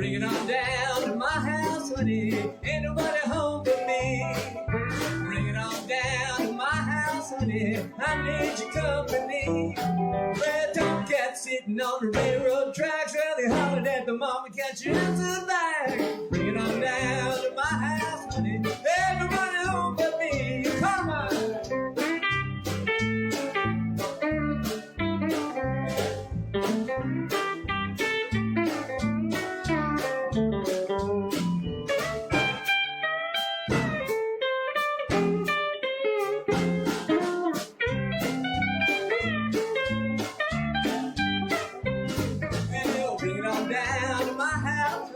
Bring it on down to my house, honey. Ain't nobody home but me. Bring it on down to my house, honey. I need your company. Well, don't get sitting on the railroad tracks. Well, they hollered at the mama, can't you answer back? Bring it on down to my house, honey. Ain't nobody home but me. Come on.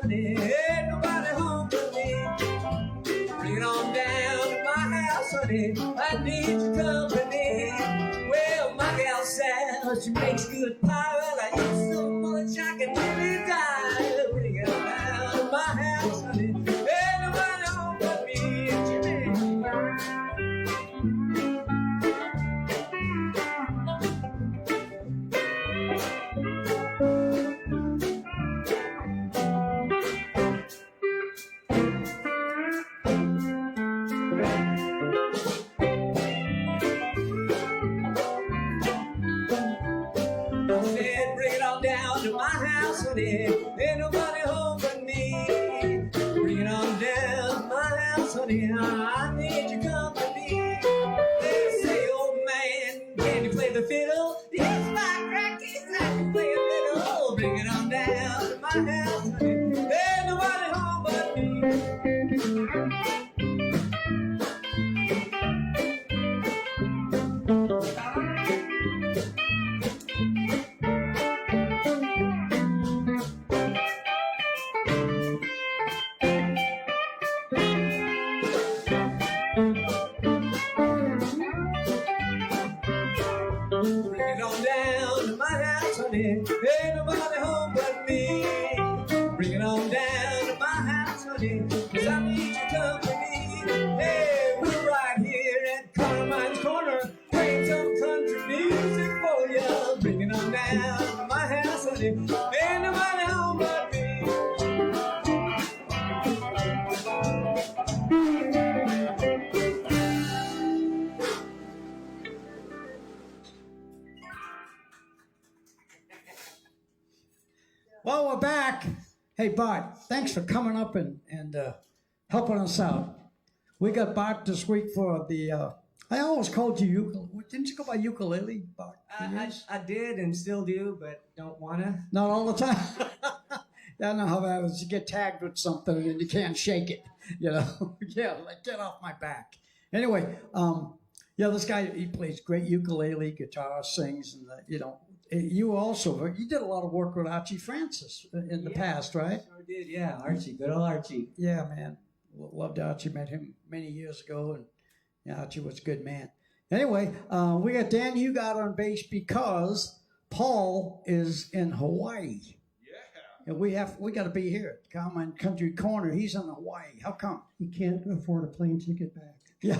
Ain't nobody home but me. Bring it on down to my house, honey. I need your company. Well, my gal says she makes good pie. Well, I eat so much I can nearly die. Bring it on down to my house, honey. Ain't nobody home but me. Jimmy. To my house, honey, ain't nobody home but me. Bring it on down to my house, honey, I need your company. They say, old man, can you play the fiddle? Yes, my crackies, I can play a fiddle. Bring it on down to my house, honey, ain't nobody home but me. Ain't nobody home but me. Bring it on down to my house, honey, 'cause I need your company. Hey, we're right here at Carmine's Corner, playing some country music for you. Bring it on down to my house, honey. Ain't nobody home but me. Well, we're back. Hey, Bart, thanks for coming up and helping us out. We got Bart this week for the, I always called you ukulele. Didn't you go by ukulele, Bart? I did and still do, but don't want to. Not all the time. I know how that is. You get tagged with something and you can't shake it, you know. Yeah, like, get off my back. Anyway, yeah, this guy, he plays great ukulele, guitar, sings, and, you know, you also, you did a lot of work with Archie Francis in the past, right? Sure did, yeah. Archie, good old Archie. Yeah, man. Loved Archie, met him many years ago, and yeah, Archie was a good man. Anyway, we got Dan Hugart on bass because Paul is in Hawaii. Yeah. And we got to be here at Carmine Country Corner. He's in Hawaii. How come? He can't afford a plane ticket back. Yeah.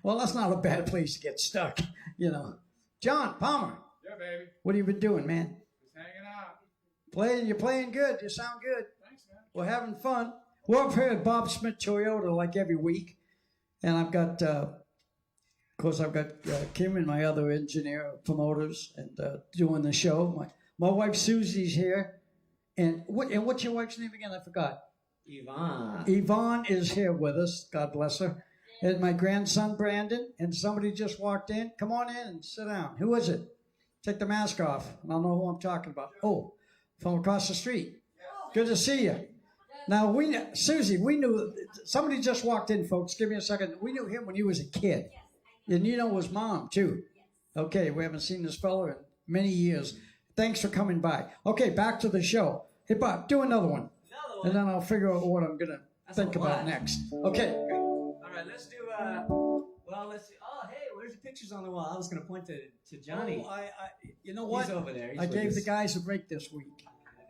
Well, that's not a bad place to get stuck, you know. John Palmer. Yeah, baby. What have you been doing, man? Just hanging out. You're playing good. You sound good. Thanks, man. We're having fun. We're up here at Bob Smith Toyota like every week. And I've got, of course, I've got Kim and my other engineer, promoters, and doing the show. My wife Susie's here. And what's your wife's name again? I forgot. Yvonne. Yvonne is here with us. God bless her. And my grandson, Brandon, and somebody just walked in. Come on in and sit down. Who is it? Take the mask off. I don't know who I'm talking about. Oh, from across the street. Good to see you. Now, Susie, we knew, somebody just walked in, folks. Give me a second. We knew him when he was a kid. And you know his mom, too. Okay, we haven't seen this fella in many years. Thanks for coming by. Okay, back to the show. Hey, Bob, do another one. And then I'll figure out what I'm going to think about next. Okay. All right, let's do, let's see. Oh, hey, where's the pictures on the wall? I was going to point to Johnny. Oh, you know what? He's over there. I gave the guys a break this week.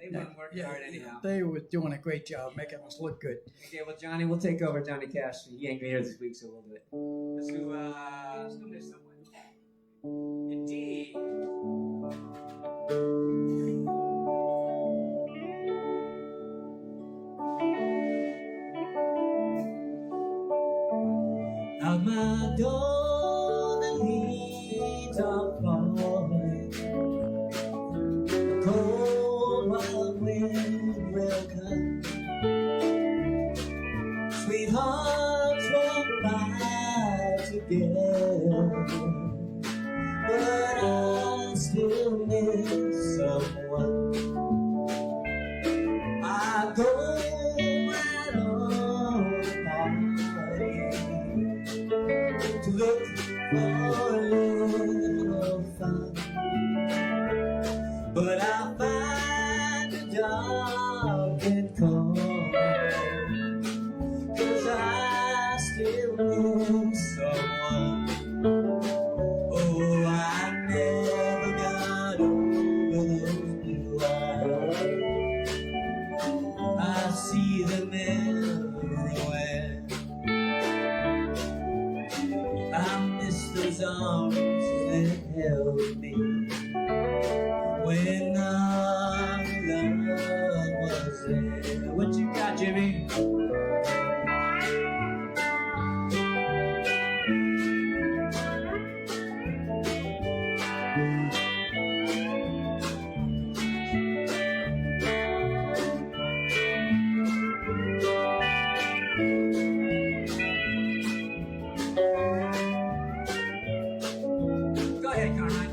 They weren't working hard anyhow. They were doing a great job making us look good. Okay, well, Johnny, we'll take over Johnny Cash. He ain't here this week, so we'll do it. Let's do this somewhere. Indeed. arms that held me when our love was there. What you got, Jimmy? Go ahead, Carmine.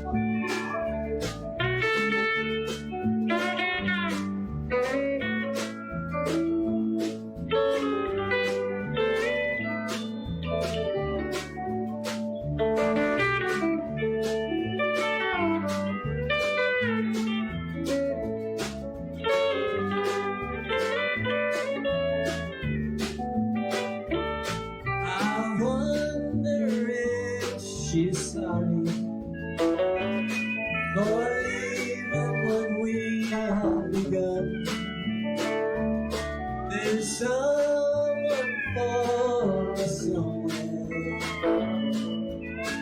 I wonder if she's sorry for leaving when we have begun. There's someone for us somewhere,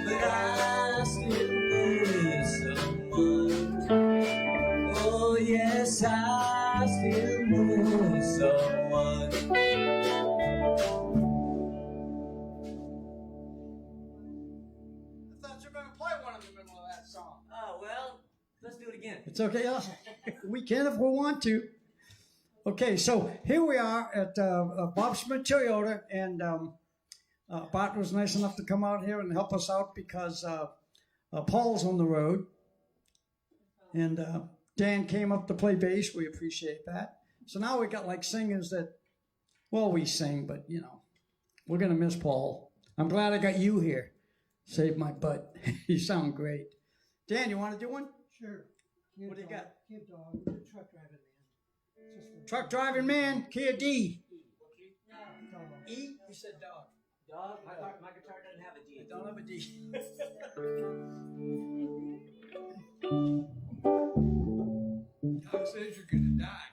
but I still miss someone. Oh yes, I still miss someone. I thought you were going to play one in the middle of that song. Oh, well, let's do it again. It's okay. We can if we want to. Okay, so here we are at Bob Smith Toyota, and Bart was nice enough to come out here and help us out because Paul's on the road, and Dan came up to play bass. We appreciate that. So now we got like singers that, well, we sing, but you know, we're gonna miss Paul. I'm glad I got you here. Saved my butt. You sound great. Dan, you want to do one? Sure. What do you got? Kid dog, the truck driving man. Just a Truck driving man, Kia D. dog. E? You said dog. Dog, my guitar doesn't have a D. I don't have a D. Doc says you're gonna die.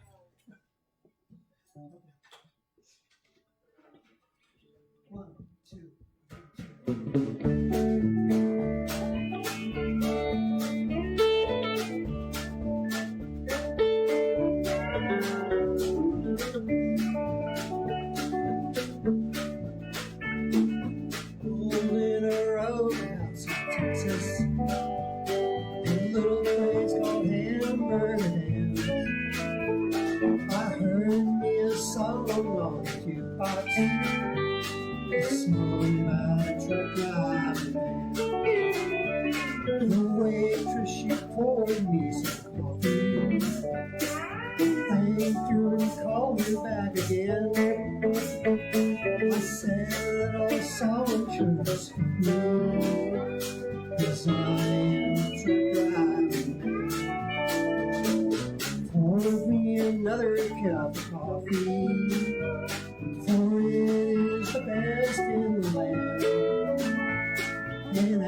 One, two, Rolling a roadhouse in Texas, in little place called Hamburger Dam. I heard me a song on the jukebox, a song about a truck driving man. The waitress, she poured me some coffee. Thank you and called me back again. I said, oh, someone should ask me, 'cause I am a truck driving man. Pour me another cup of coffee, for it is the best in the land. And I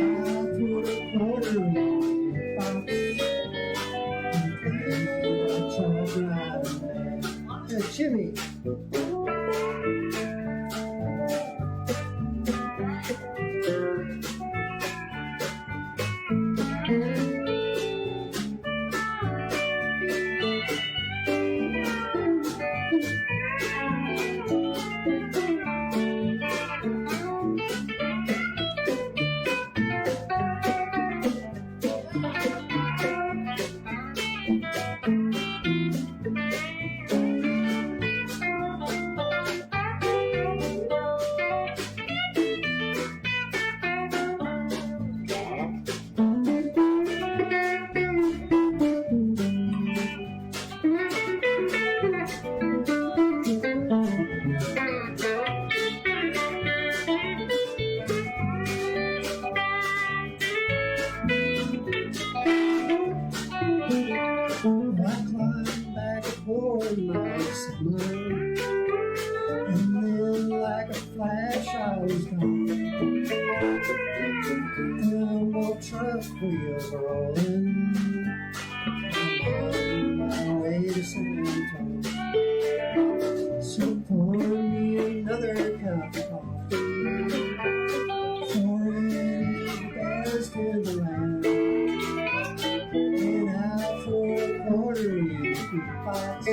put a quarter in the box, and paid a truck driving man. Jimmy. I climbed back aboard my saloon, and then like a flash I was gone. And the truck wheels are rolling, I'm on my way to San Antonio. So pour me another cup of coffee, for it is the best in the land. Went out for a quarter in a box.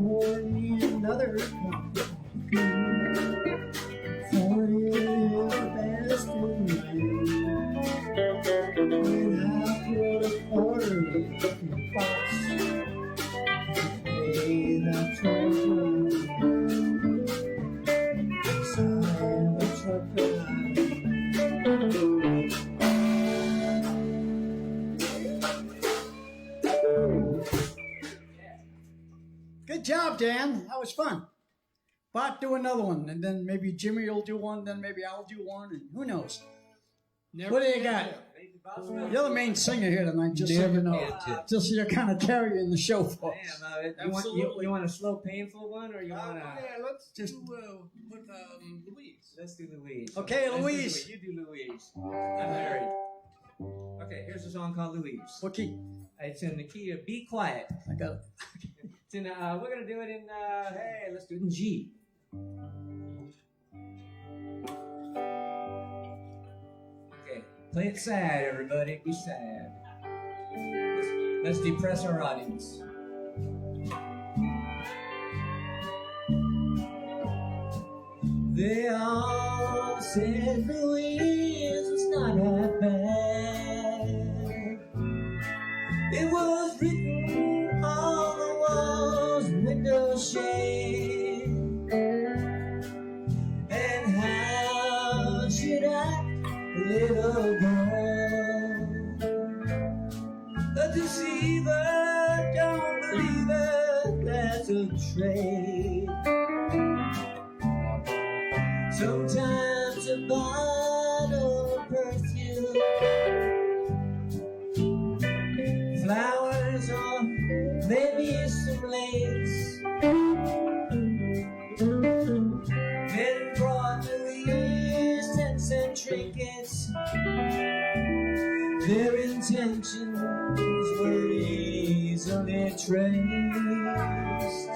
Another for it is the best in the land. Went out for a quarter in a box. Paid a truck ride. Signed a truck Good job, Dan. That was fun. Bart, do another one, and then maybe Jimmy will do one, then maybe I'll do one, and who knows? What do you got? You're the main singer here tonight, just so you know. Just so you're kind of carrying the show for us. You want a slow, painful one, or you want Yeah, to? let's Just- put Louise. Let's do Louise. Okay, Let's do Louise. You do Louise. I'm married. Okay, here's a song called Louise. What key? It's in the key of Be Quiet. I got it. It's in. We're gonna do it in. Hey, let's do it in G. Okay, play it sad, everybody. Be sad. Let's depress our audience. They all said Louise was not that bad. It was written on the walls, window shade. And how should I, little girl, a deceiver, don't believe it, that's a trait. Sometimes a bottle of perfume, flowers or maybe some lace, then brought Louise 10-cent trinkets. Their intentions were easily traced.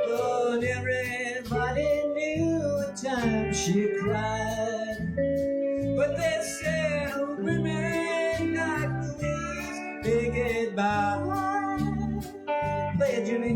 But everybody knew the time she cried. But they said, oh, women like Louise, they get by. Play it, Jimmy.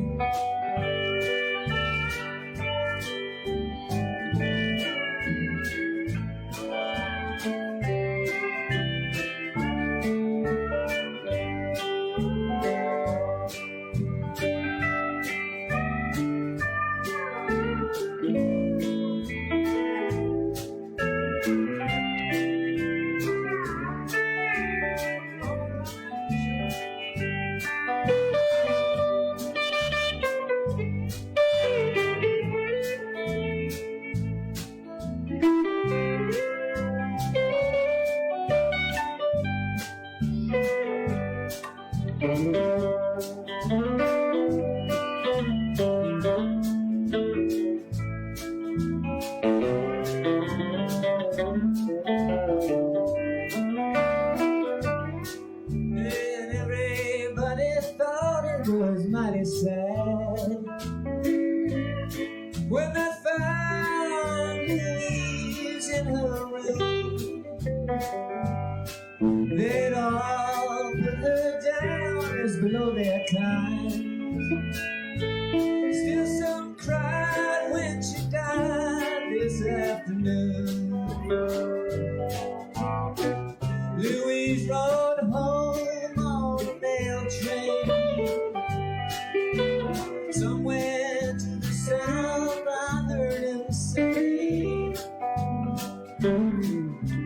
And everybody thought it was mighty sad when they found Louise in her room. They'd all put her down as below their kind. Still some cried when she died this afternoon.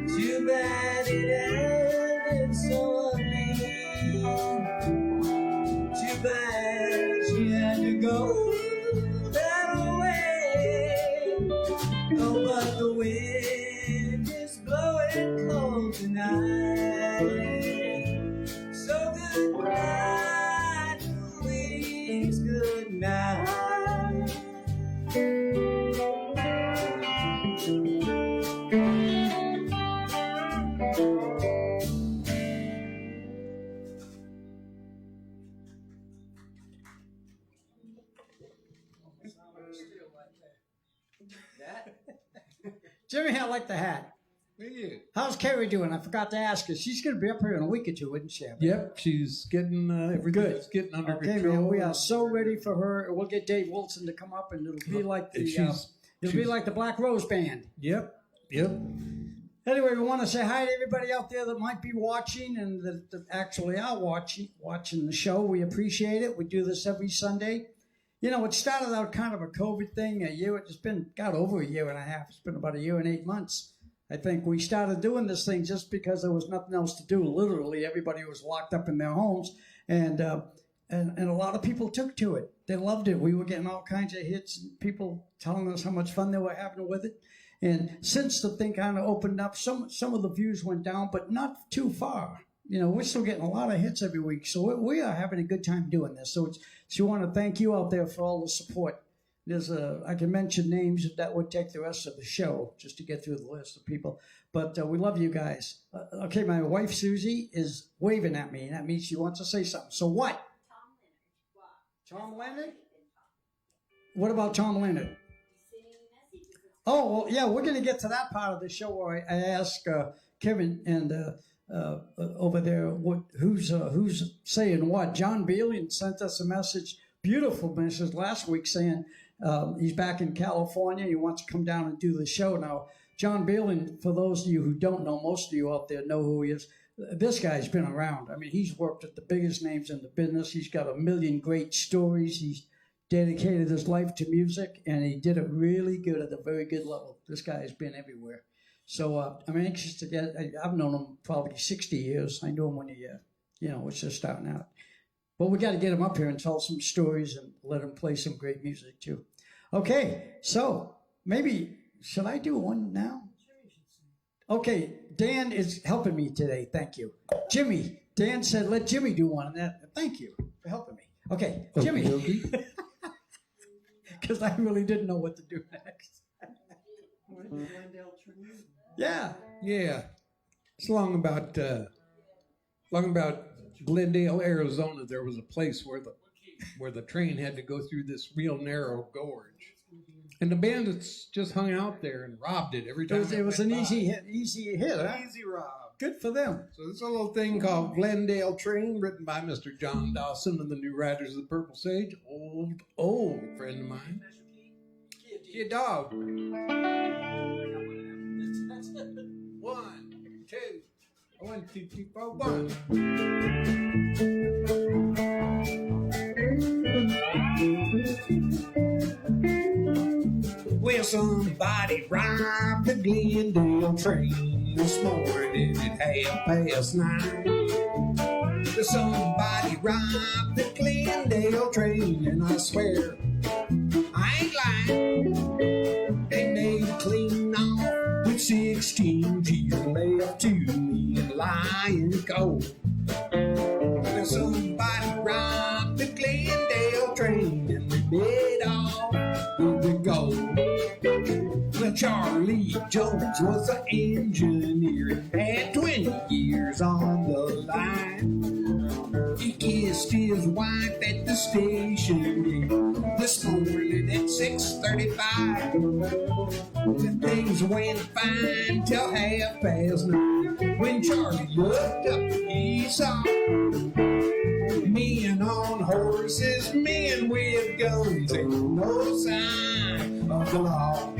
Too bad it ended so ugly. Too bad she had to go that way. Oh, but the wind is blowing cold tonight. So good night, Louise, good night. Jimmy, I like the hat. Yeah. How's Carrie doing? I forgot to ask her. She's going to be up here in a week or two, isn't she? Yep, she's getting everything's getting under Okay, control. man, we are so ready for her. We'll get Dave Wilson to come up, and it'll be like the She's- like the Black Rose Band. Yep. Anyway, we want to say hi to everybody out there that might be watching and that actually are watching the show. We appreciate it. We do this every Sunday. You know, it started out kind of a COVID thing. It's got over a year and a half. It's been about a year and 8 months. I think we started doing this thing just because there was nothing else to do. Literally, everybody was locked up in their homes, and a lot of people took to it. They loved it. We were getting all kinds of hits, and people telling us how much fun they were having with it. And since the thing kind of opened up, some of the views went down, but not too far. You know, we're still getting a lot of hits every week, so we are having a good time doing this. So we want to thank you out there for all the support. I can mention names that would take the rest of the show just to get through the list of people. But we love you guys. Okay, my wife Susie is waving at me. That means she wants to say something. So what? Tom Leonard? What about Tom Leonard? Oh, well, yeah, we're going to get to that part of the show where I ask Kevin and over there who's saying what. John Balian sent us a message, beautiful message last week saying he's back in California. He wants to come down and do the show. Now, John Balian, for those of you who don't know, most of you out there know who he is. This guy's been around. I mean, he's worked at the biggest names in the business. He's got a million great stories. He's dedicated his life to music, and he did it really good at a very good level. This guy has been everywhere. So I'm anxious to get. I've known him probably 60 years. I knew him when he, was just starting out. But we got to get him up here and tell some stories and let him play some great music too. Okay, so maybe should I do one now? Okay, Dan is helping me today. Thank you, Jimmy. Dan said let Jimmy do one. Thank you for helping me. Okay, Jimmy. Because I really didn't know what to do next. Yeah. It's long about Glendale, Arizona. There was a place where the train had to go through this real narrow gorge, and the bandits just hung out there and robbed it every time. It was an easy hit. Huh? Easy rob. Good for them. So there's a little thing called Glendale Train, written by Mr. John Dawson and the New Riders of the Purple Sage. Old friend of mine. Kid dog. 1, 2, 1, 2, 3, 4, 1. Well, somebody robbed the Glendale train this morning at 9:30. Somebody robbed the Glendale train, and I swear I ain't lying. They made clean off with 16 G's left to me and lying cold. Well, somebody robbed the Glendale train, and they made off with the gold. Well, Charlie Jones was an engineer and had 20 years on the line. He kissed his wife at the station this morning at 6:35. And things went fine till 9:30. When Charlie looked up, he saw men on horses, men with guns, and no sign of the law.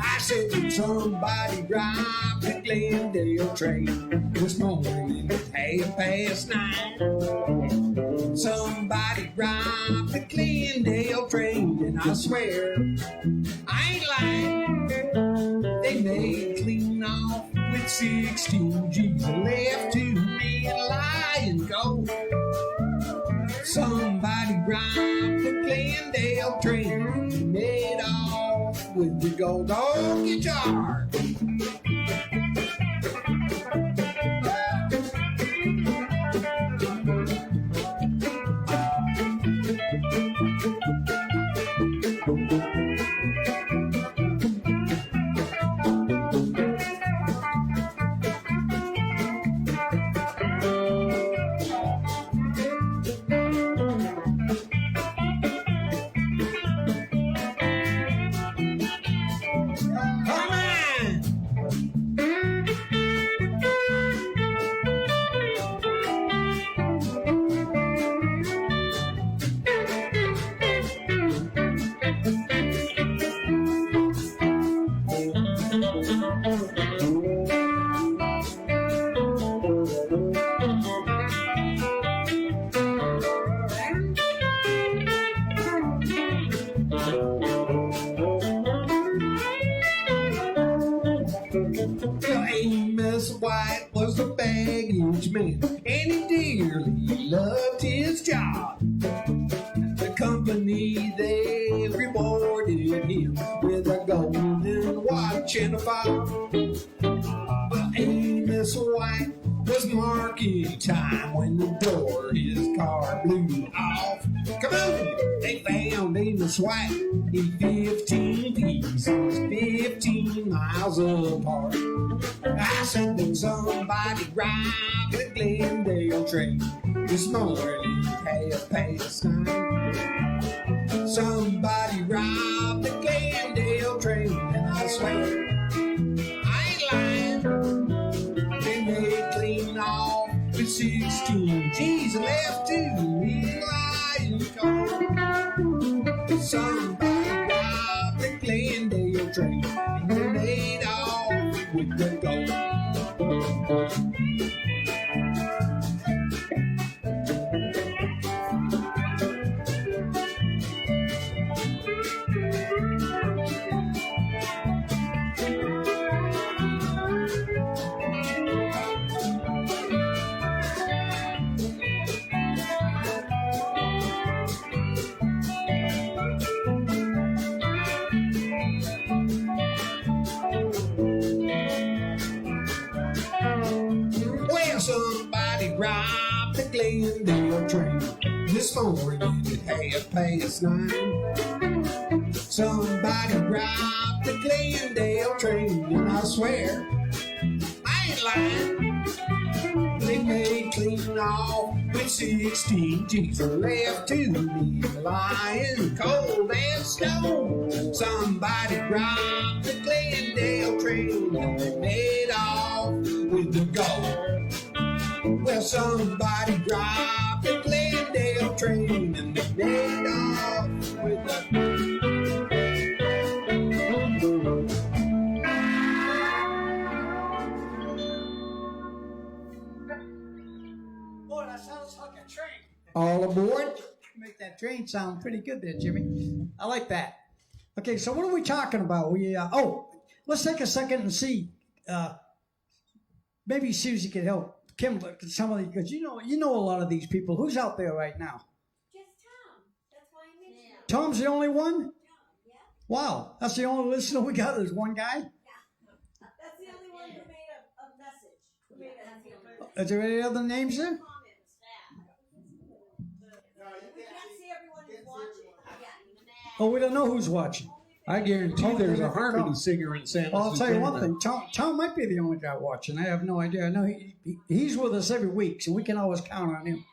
I said, did somebody rob the Glendale train this morning at 9:30? Somebody robbed the Glendale train, and I swear I ain't lying. They made clean off with 16 G's left to me and lie and go. Somebody robbed the Glendale train and made off with the gold old guitar. Come on! Well, Amos White was a baggage man, and he dearly loved his job. The company, they rewarded him with a golden watch and a fob. Well, Amos White was market time when the door his car blew off. Come on! They found Amos White in 15 pieces, 15 miles apart. I said that somebody robbed the Glendale train this morning at 9:30. Somebody robbed the Glendale train, and I swear I ain't lying. They made clean off with 16 G's left to me lying cold. Somebody robbed the Glendale train, and they made off with the gold. Well, somebody robbed the Glendale train this morning at 9:30. Somebody robbed the Glendale train, and I swear I ain't lying. They made clean off with 16 G's left to me lying cold and stone. Somebody robbed the Glendale train, and they made off with the gold. Well, somebody robbed the Glendale train, and they made off with the Boy, that sounds like a train. all aboard. Make that train sound pretty good there, Jimmy. I like that. Okay, so what are we talking about? Let's take a second and see. Maybe Susie could help Kim look at some of these, because you know a lot of these people. Who's out there right now? Just Tom. That's why I mentioned him. Tom's the only one? Tom, yeah. Wow, that's the only listener we got is one guy? That's the only one who made a message. Who made that's the only one. Is there any other names there? Comment staff. We can't see everyone who's watching. Yeah. Oh, we don't know who's watching. I guarantee there's a harmony singer in San Well, I'll tell you one Jacinto. thing. Tom might be the only guy watching. I have no idea. I know he's with us every week, so we can always count on him.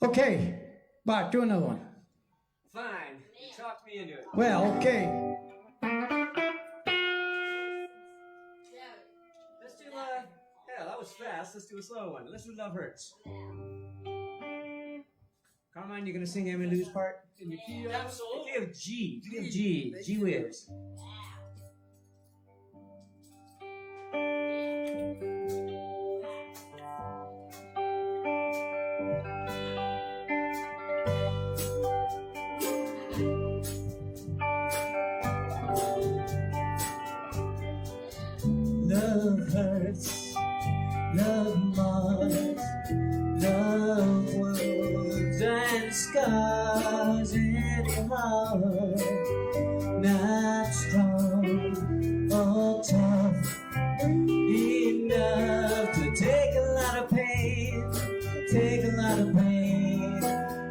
Okay, Bart, do another one. Fine. You talked me into it. Well, okay. Let's do yeah, that was fast. Let's do a slow one. Let's do Love Hurts. Carmine, you gonna sing Emmy Lou's part? In the key of Absolutely. Key of G. Key of G. G whiz. Love hurts, love marks, love wounds and scars in your heart. Not strong or tough enough to take a lot of pain, take a lot of pain.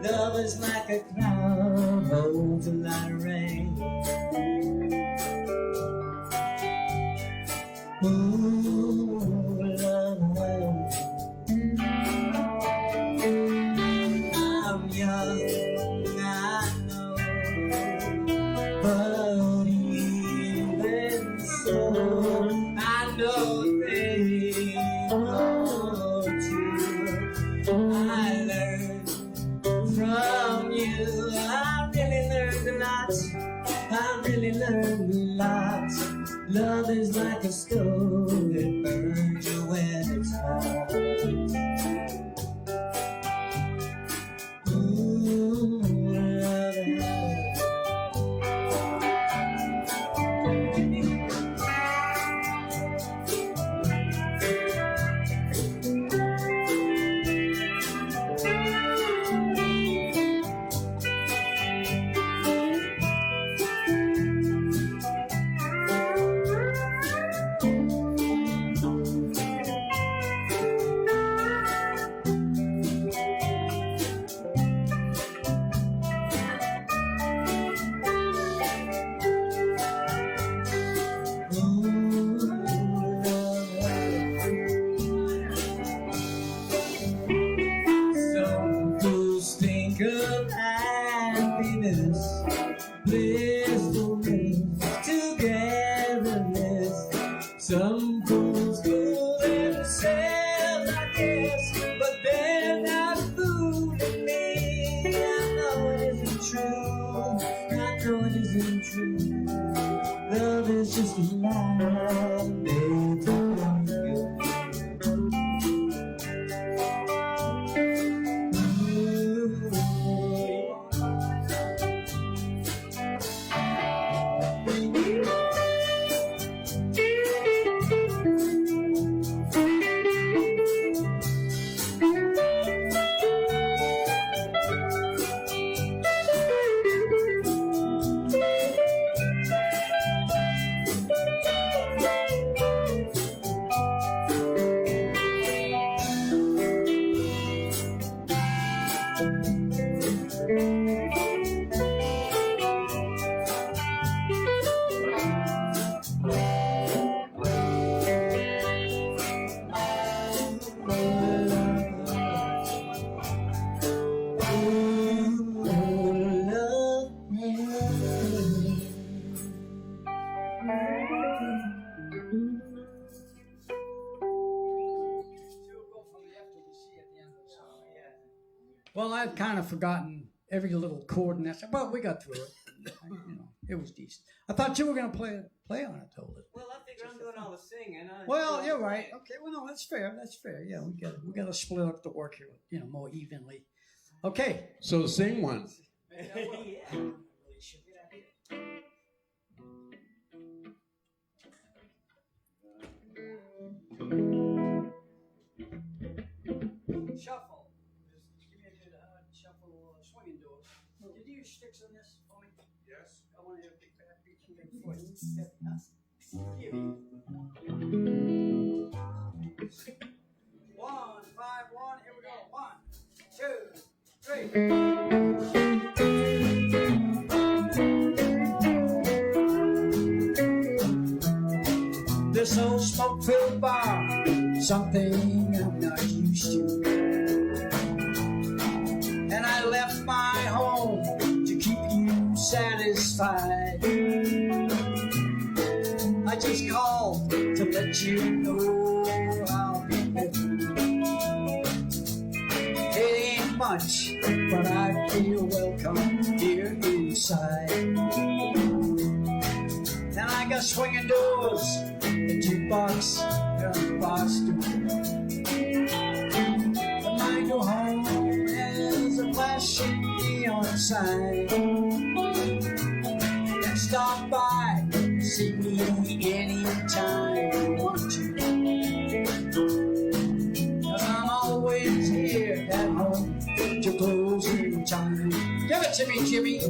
Love is like a cloud, holds a lot of rain. Ooh, love, I'm young, I know, but even so, I know things are true. I learned from you. I really learned a lot. I really learned a lot. Love is like a stove that burns you when it's hot. Ooh, some fools think of happiness, blissfulness, togetherness. Some fools fool themselves, I guess, but they're not fooling me. I know it isn't true. I know it isn't true. Love is just a lie made for you. Well, I'd kind of forgotten every little chord in that. Well, we got through it. You know, it was decent. I thought you were going to play on it, told it. Well, I figure I'm doing all the singing. Well, you're right. Okay, well, no, that's fair. That's fair. Yeah, we got to split up the work here, you know, more evenly. Okay. So sing one. Yeah. Shuffle. Just give me a good shuffle swinging doors. Did you use sticks on this for me? Yes. I want to have a big fat beat and big foot. Give me. 1, 5, 1. Here we go. 1, 2, 3. This old smoke-filled bar, something I'm not used to. And I left my home to keep you satisfied. I just called to let you know I'll be living. It ain't much, but I feel welcome here inside. And I got swinging doors, a jukebox, and a bar stool. But my new home has a flashing neon sign. And stop by, see me anytime you want to. Jimmy, Jimmy.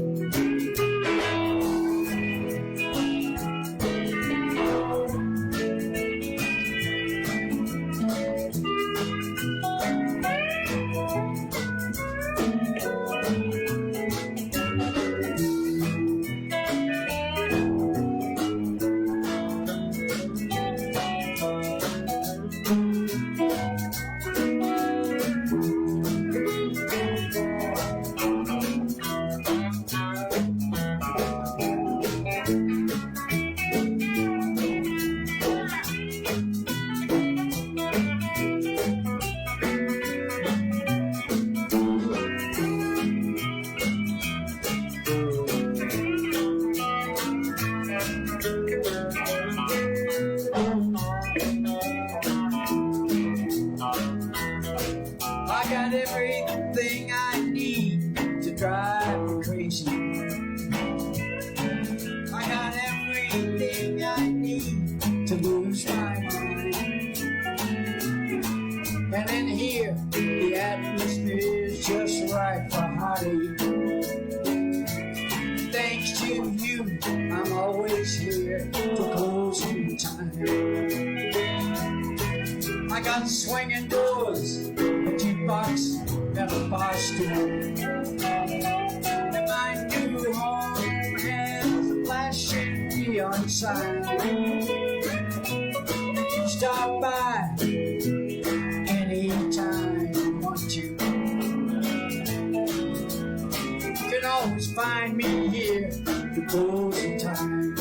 I got everything I need to drive me crazy. I got everything I need to lose my mind. And in here, the atmosphere is just right for heartache. Thanks to you, I'm always here for closing time. I got swinging doors, a jukebox, and a bar stool. And my new home has a flashing neon sign. You stop by anytime you want to. You can always find me here for closing time.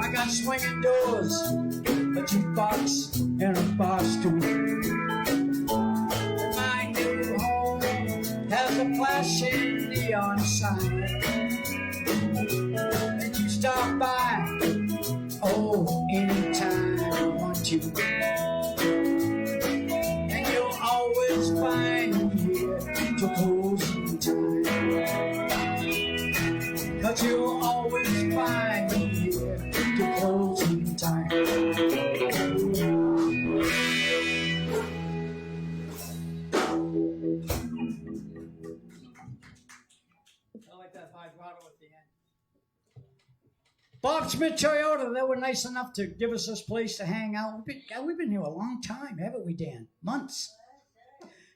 I got swinging doors, a jukebox, and a bar stool. My new home has a flashing neon sign. And you stop by, oh, anytime you want to. And you'll always find me here to closing time. 'Cause you'll always find me here to closing time. I like that vibrato at the end. Bob Smith Toyota, they were nice enough to give us this place to hang out. We've been here a long time, haven't we, Dan? Months.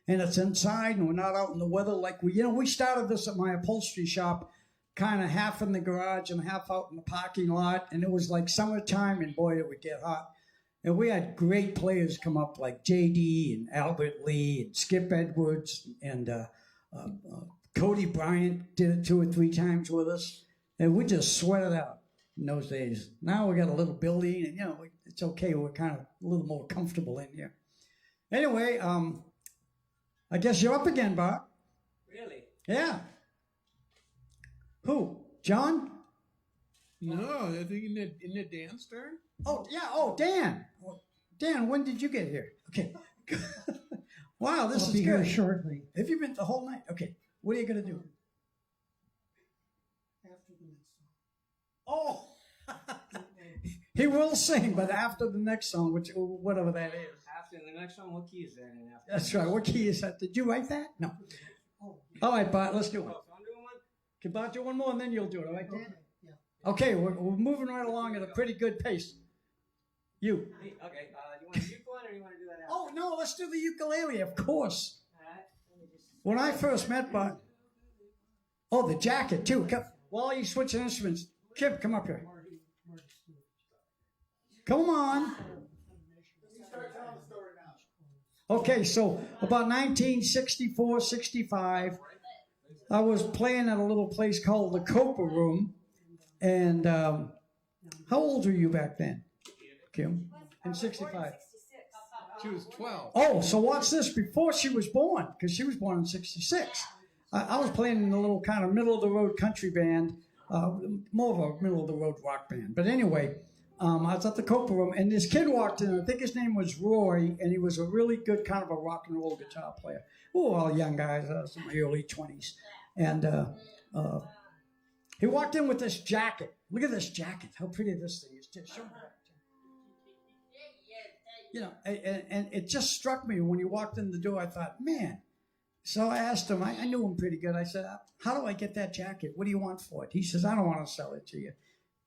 And it's inside, and we're not out in the weather like we started this at my upholstery shop, kind of half in the garage and half out in the parking lot, and it was like summertime, and boy, it would get hot. And we had great players come up like JD and Albert Lee and Skip Edwards and Cody Bryant did it 2 or 3 times with us, and we just sweated out in those days. Now we got a little building, and it's okay. We're kind of a little more comfortable in here. Anyway, I guess you're up again, Bob. Really? Yeah. Who? John? No, I think in the dance turn. Oh, yeah. Oh, Dan. Dan, when did you get here? Okay. Wow, this I'll is be here good. shortly. Have you been the whole night? Okay. What are you going to do? After the next song. Oh! He will sing, but after the next song, whatever that is. After the next one, what key is that in after? That's right. What key is that? Did you write that? No. Oh, All right, Bart, let's do it. Oh, so I'm doing one? Can Bart do one more, and then you'll do it, all right, Dan? okay, yeah. Okay, we're moving right along at a pretty good pace. You. Me? Okay, you want to do one or you want to do that after? Oh, no, let's do the ukulele, of course. Alright, let me just... When I first met Bart, oh, the jacket too. While you switching instruments, Kip, come up here. Marty Stewart. Come on. Okay, so about 1964, 65, I was playing at a little place called the Copa Room. And how old were you back then, Kim? In 65. She was 12. Oh, so watch this. Before she was born, because she was born in 66. I was playing in a little kind of middle-of-the-road country band more of a middle of the road rock band. But anyway, I was at the Copra Room, and this kid walked in. I think his name was Roy, and he was a really good kind of a rock and roll guitar player. We were all young guys, in my early 20s. And he walked in with this jacket. Look at this jacket. How pretty this thing is. Just show me that. You know, and it just struck me when he walked in the door. I thought, man. So I asked him, I knew him pretty good. I said, how do I get that jacket? What do you want for it? He says, I don't want to sell it to you.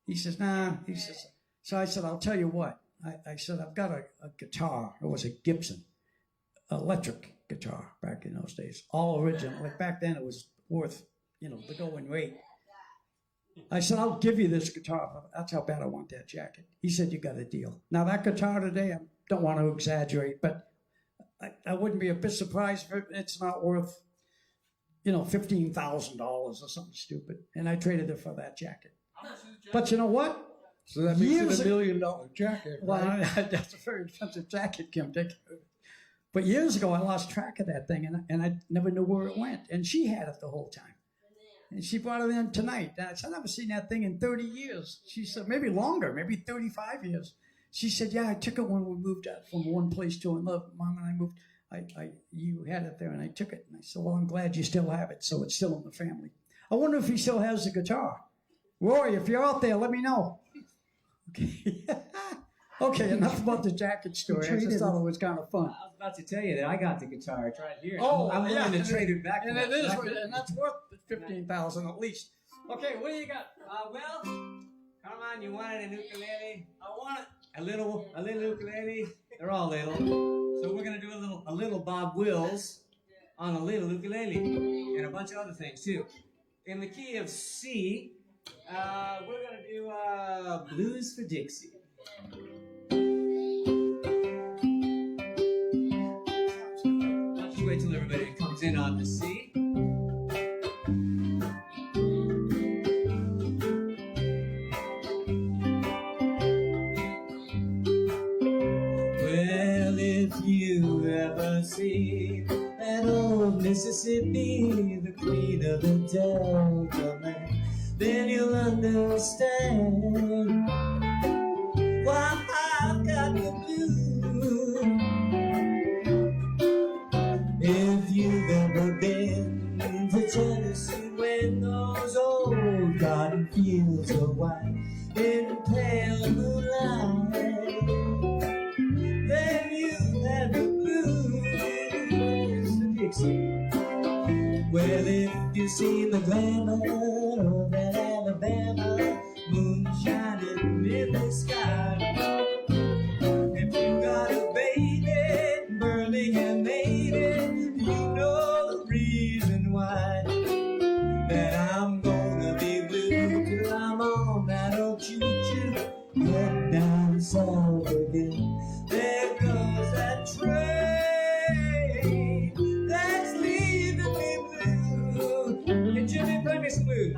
He says, nah. He says, so I said, I'll tell you what. I said, I've got a guitar. It was a Gibson electric guitar back in those days. All original. Like back then it was worth, you know, the going rate. I said, I'll give you this guitar. That's how bad I want that jacket. He said, you got a deal. Now that guitar today, I don't want to exaggerate, but I wouldn't be a bit surprised if it's not worth, you know, $15,000 or something stupid. And I traded it for that jacket. But you know what? So that makes Years it $1 million jacket, right? Well, that's a very expensive jacket, Kim. But years ago, I lost track of that thing, and I never knew where it went. And she had it the whole time. And she brought it in tonight. And I said, I've never seen that thing in 30 years. She said, maybe longer, maybe 35 years. She said, yeah, I took it when we moved out from one place to another. Mom and I moved. You had it there, and I took it. And I said, well, I'm glad you still have it, so it's still in the family. I wonder if he still has the guitar. Roy, if you're out there, let me know. Okay. Okay, enough about the jacket story. I just thought it was kind of fun. I was about to tell you that I got the guitar. It's right here. Oh, I'm willing to trade it back. And to it that is, jacket. and that's worth $15,000 at least. Okay, what do you got? Well, come on, you wanted an ukulele? I want it. A little ukulele? They're all little. So we're gonna do a little Bob Wills on a little ukulele, and a bunch of other things too. In the key of C, we're gonna do Blues for Dixie. I'll just wait till everybody comes in on the C. Well, if you ever see that old Mississippi, the queen of the Delta, man, then you'll understand why I've got the blues. If you've ever been to Tennessee when those old cotton fields are white in pale moonlight, then you've had the blues for Dixie. Well, if you've seen the glamour of that Alabama moon shining in the sky, if you got a baby burning and maiden, you know the reason why that I'm gonna be blue till I'm on that old choo-choo head down south again. There goes that train that's leaving me blue. Hey Jimmy, play me some blues.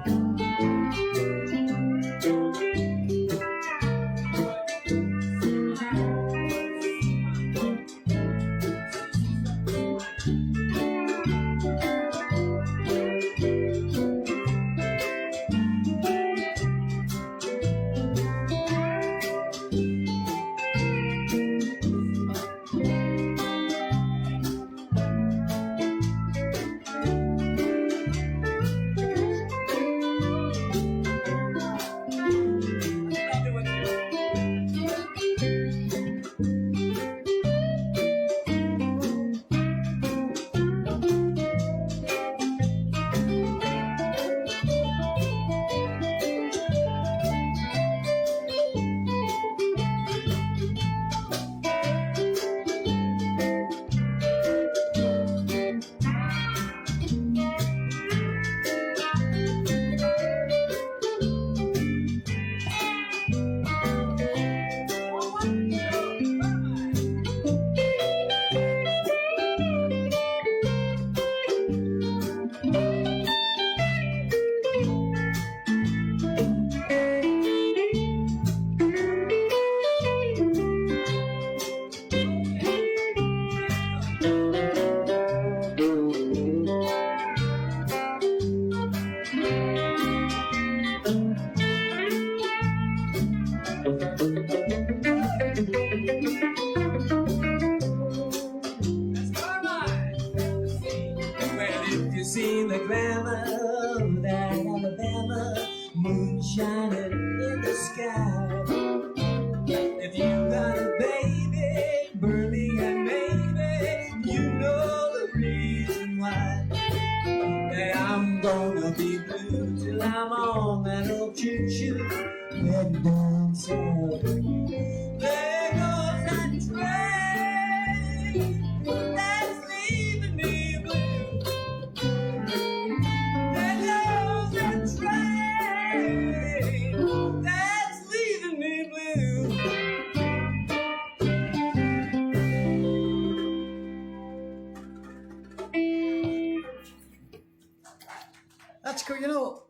seen the glamour of that Alabama moon shining in the sky. If you got a baby burning and maybe you know the reason why. Hey, I'm gonna be blue till I'm on that old choo-choo heading down south. There goes that train that's leaving me blue. There goes that train that's leaving me blue. That's cool. You know,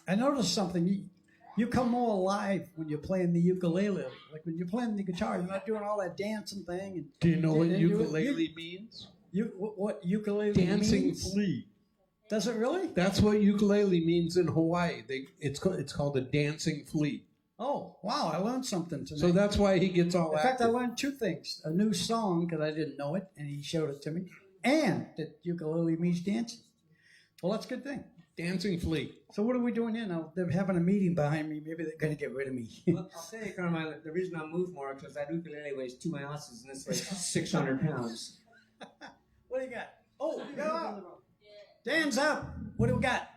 I noticed something. You come more alive when you're playing the ukulele. Like when you're playing the guitar, you're not doing all that dancing thing. And Do you know what and ukulele means? What ukulele Dancing means? flea. Does it really? That's what ukulele means in Hawaii. It's called a dancing flea. Oh, wow. I learned something tonight. So that's why he gets all In fact, I active. learned two things. A new song, because I didn't know it, and he showed it to me. And that ukulele means dancing. Well, that's a good thing. Dancing flea. So what are we doing here now? They're having a meeting behind me. Maybe they're going to get rid of me. Well, I'll tell you, Carmine, the reason I moved more because that ukulele weighs 2 ounces and this weighs 600 pounds. What do you got? Oh, you got up. Dan's up. What do we got?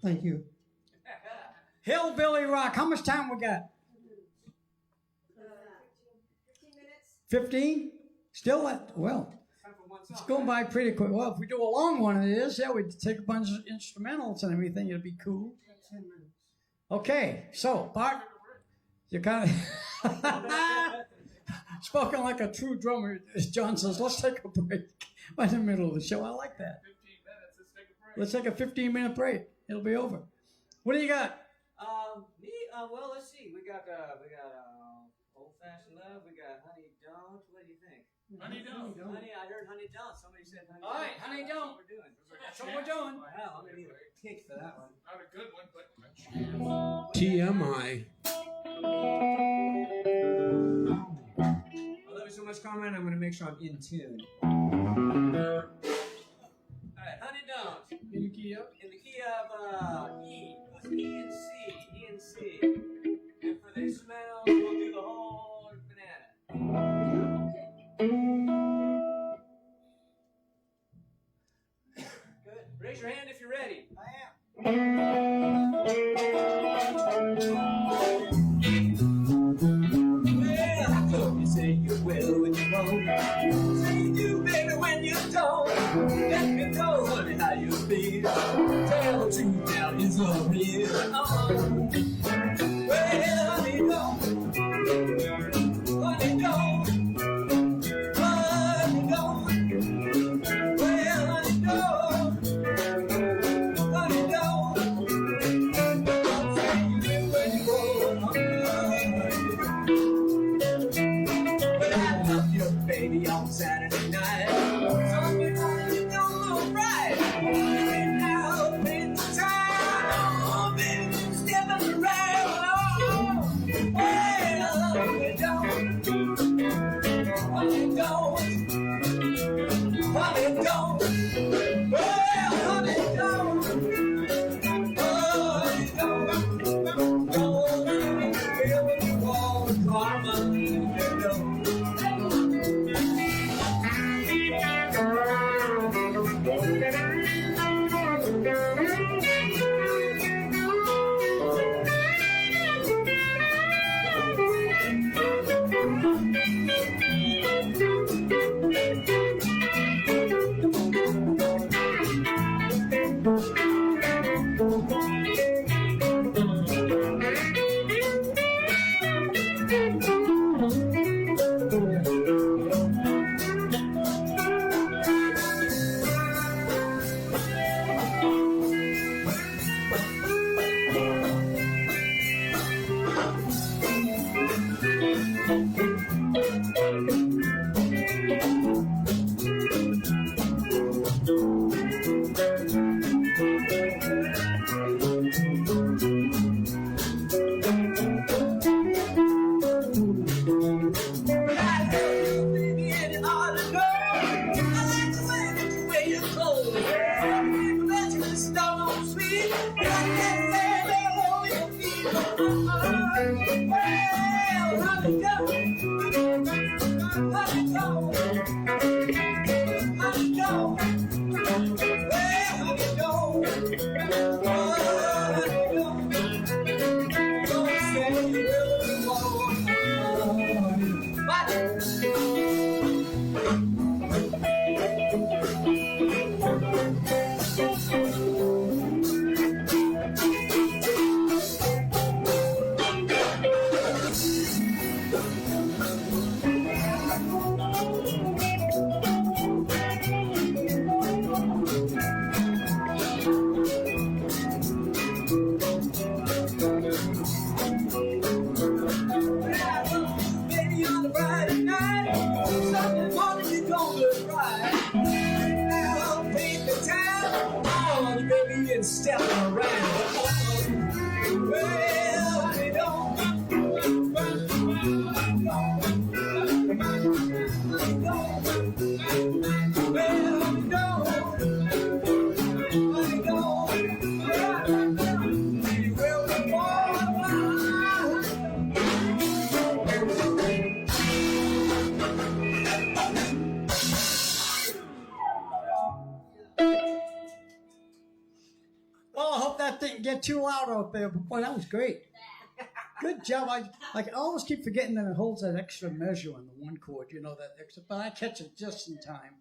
Thank you. Hillbilly Rock. How much time we got? 15 minutes. 15? Still at, well, it's going by pretty quick. Well, if we do a long one, it is. Yeah, we take a bunch of instrumentals and everything. It'd be cool. 10 minutes. Okay, so Bart, you kind of spoken like a true drummer. As John says, let's take a break in the middle of the show. I like that. 15 minutes. Let's take a 15-minute break. It'll be over. What do you got? Me, well, let's see. We got Old Fashioned Love. We got Honey Don't. What do you think? Honey Don't. Honey, I heard Honey Don't. Somebody said Honey All right, Don't. Honey That's Don't. what we're doing. That's what we're doing. Well, hell, I'm gonna need a kick for that one. Not a good one, but TMI. I love you so much, Carmen. I'm gonna make sure I'm in tune. All right, Honey Don't. in the key up. In the key of E. It was E and C. E and C. And for the instrumentals, we'll do the whole banana. Good. Raise your hand if you're ready. I am. Well, I told you say you will when you won't. Say you do, baby, when you don't. Let me know, honey, how you feel. Tell the truth now, it's all real. Well, honey, don't. Honey, don't. Honey, don't. Well, honey, don't. Honey, don't. Don't say you will when you won't. But I love you, baby, on Saturday night. Sunday night, you don't look right. Ain't out in the time. Oh, baby, stepping around. Oh, well, honey, don't. Honey, don't. Honey, don't. Well, honey, don't. Honey, don't. Don't feel when you want karma. You know. Baby, on a Friday night, Sunday morning you don't look right. Now paint the town, oh, baby, and step around. Well, honey, don't. Well, honey, don't. Honey, don't. You will be born. Well, I hope that that didn't get too loud out there, but boy, that was great. Good job. I always keep forgetting that it holds that extra measure on the one chord, you know, that extra, but I catch it just in time.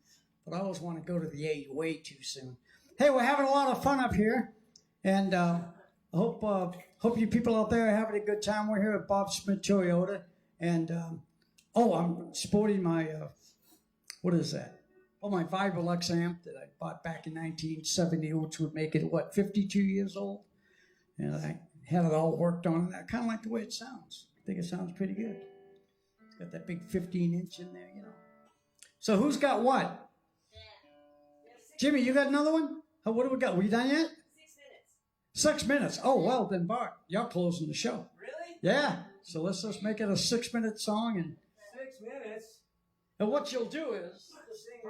But I always want to go to the A way too soon. Hey, we're having a lot of fun up here, and I hope you people out there are having a good time. We're here at Bob Smith Toyota, and I'm sporting my what is that? Oh, my Vibrolux amp that I bought back in 1970, which would make it 52 years old, and I had it all worked on, and I kind of like the way it sounds. I think it sounds pretty good. It's got that big 15-inch in there, you know. So who's got what? Jimmy, you got another one? What do we got? Were you done yet? 6 minutes. Oh, well, then, Bart, you're closing the show. Really? Yeah. So let's just make it a 6-minute song. And 6 minutes? what you'll do is, I didn't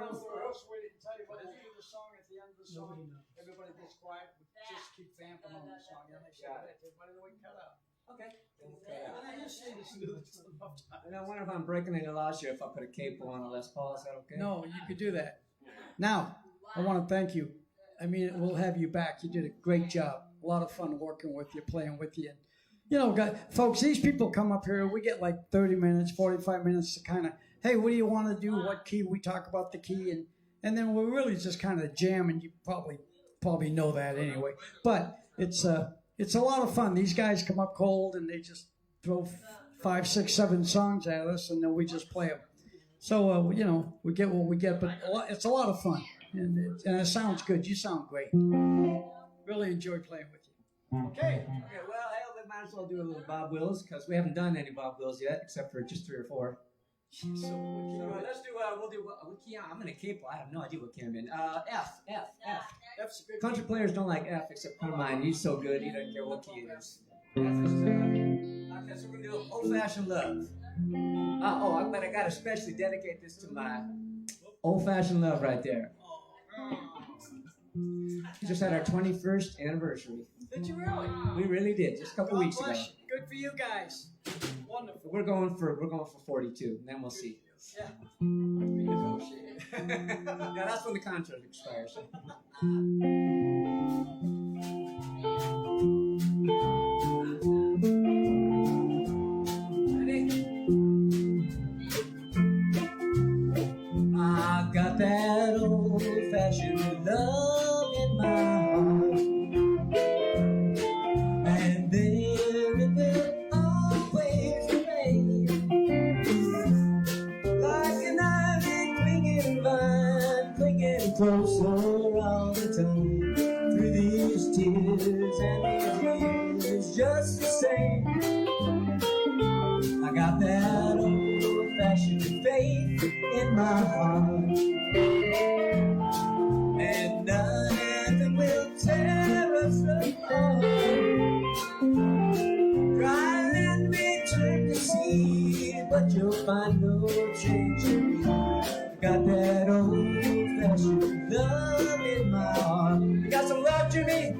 tell you, but we'll do the song at the end of the song. Everybody gets quiet. Just keep vamping on the song. You know, make sure that everybody we can cut out. Okay. And I just say this enough time. And I wonder if I'm breaking any laws here if I put a capo on a Les Paul. Is that okay? No, you could do that. Now, I want to thank you. I mean, we'll have you back. You did a great job. A lot of fun working with you, playing with you. And, you know, folks, these people come up here. We get like 30 minutes, 45 minutes to kind of, hey, what do you want to do? What key? We talk about the key. And then we're really just kind of jamming. You probably know that anyway. But it's a lot of fun. These guys come up cold and they just throw 5, 6, 7 songs at us, and then we just play them. So, you know, we get what we get, but it's a lot of fun. And it sounds good. You sound great. Really enjoyed playing with you. Okay. Okay, well, hell, we might as well do a little Bob Wills, because we haven't done any Bob Wills yet, except for just 3 or 4. So Let's do, we'll do, what key? I'm in a capo. I have no idea what key I'm in. F. F's a good Country players don't like F, except for mine. He's so good, he doesn't care what key it is. F is, okay, so we're going to do Old-Fashioned Love. But I got to especially dedicate this to my Old-Fashioned Love right there. We just had our 21st anniversary. Did you really? We really did, just a couple weeks ago. Bless you. Good for you guys. Wonderful. We're going for 42, and then we'll see. Yeah. Yeah, that's when the contract expires. I got that old-fashioned love in my heart, and there it will always remain, like an ivy clinging vine, clinging closer all the time, through these tears and these years, just the same. I got that old-fashioned faith in my heart, and nothing will tear us apart. Try and me turn to see, but you'll find no change in me. Got that old-fashioned love in my heart. You got some love, Jimmy?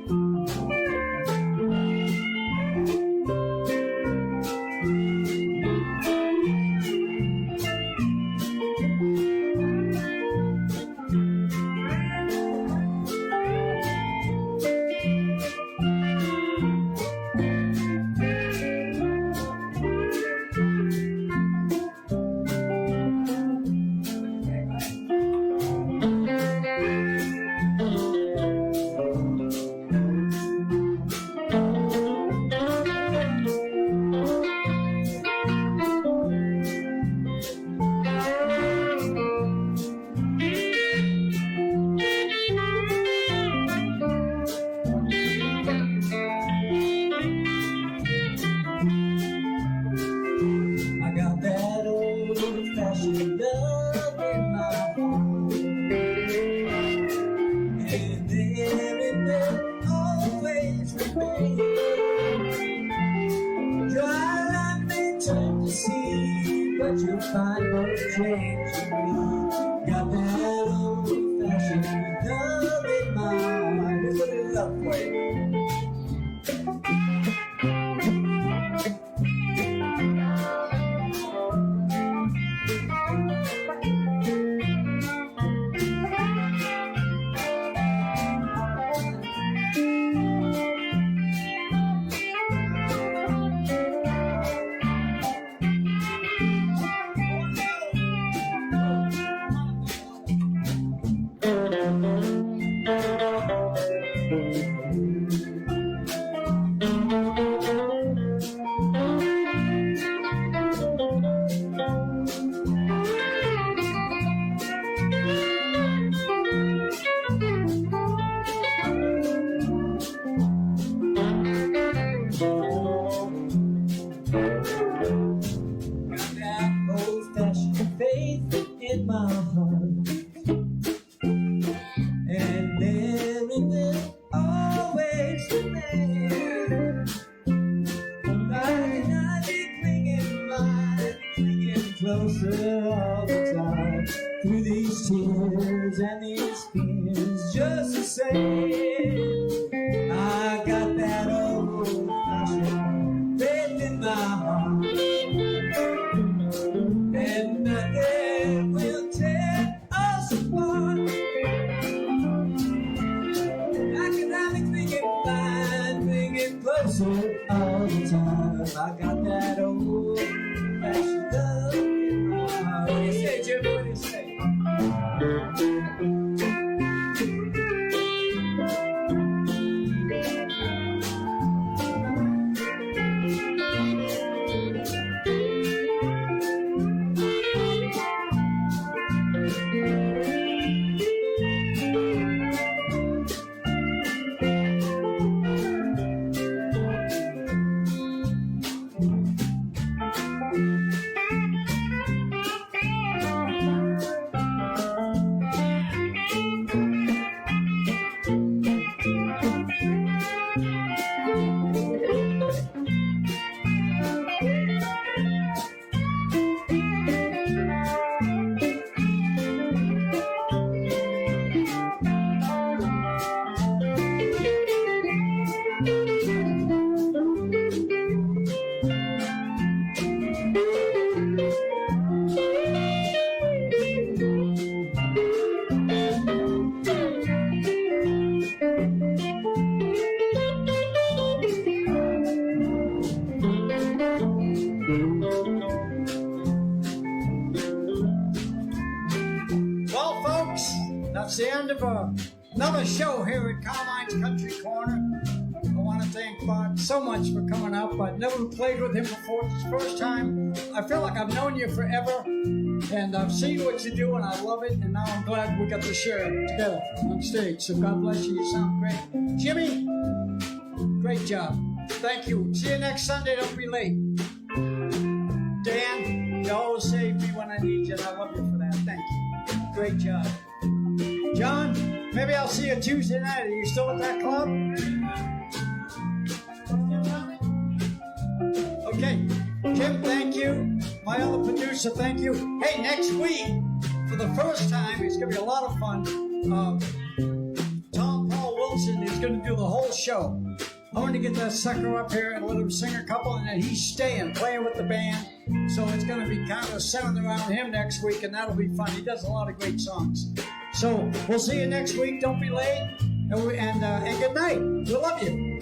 in my heart, and there it will always remain. Like I be clinging closer all the time, through these tears and these fears, just the same. I got that old fashioned faith in my heart, and nothing will tear us apart. I can have it clinging closer all the time. I got that old fashioned love in my heart. What do you say, Jimmy? What do you say? Well, folks, that's the end of another show here at Carmine's Country Corner. I want to thank Bart so much for coming up. I've never played with him before. It's the first time. I feel like I've known you forever, and I've seen what you do, and I love it, and now I'm glad we got to share it together on stage. So God bless you. You sound great. Jimmy, great job. Thank you. See you next Sunday. Don't be late. Dan, you always save me when I need you, and I love you for that. Thank you. Great job. John, maybe I'll see you Tuesday night. Are you still at that club? Okay. Jim, thank you. My other producer, thank you. Hey, next week, for the first time, it's going to be a lot of fun. Tom Paul Wilson is going to do the whole show. I want to get that sucker up here and let him sing a couple, and then he's staying, playing with the band. So it's going to be kind of centered around him next week, and that'll be fun. He does a lot of great songs. So we'll see you next week. Don't be late, and good night. We love you.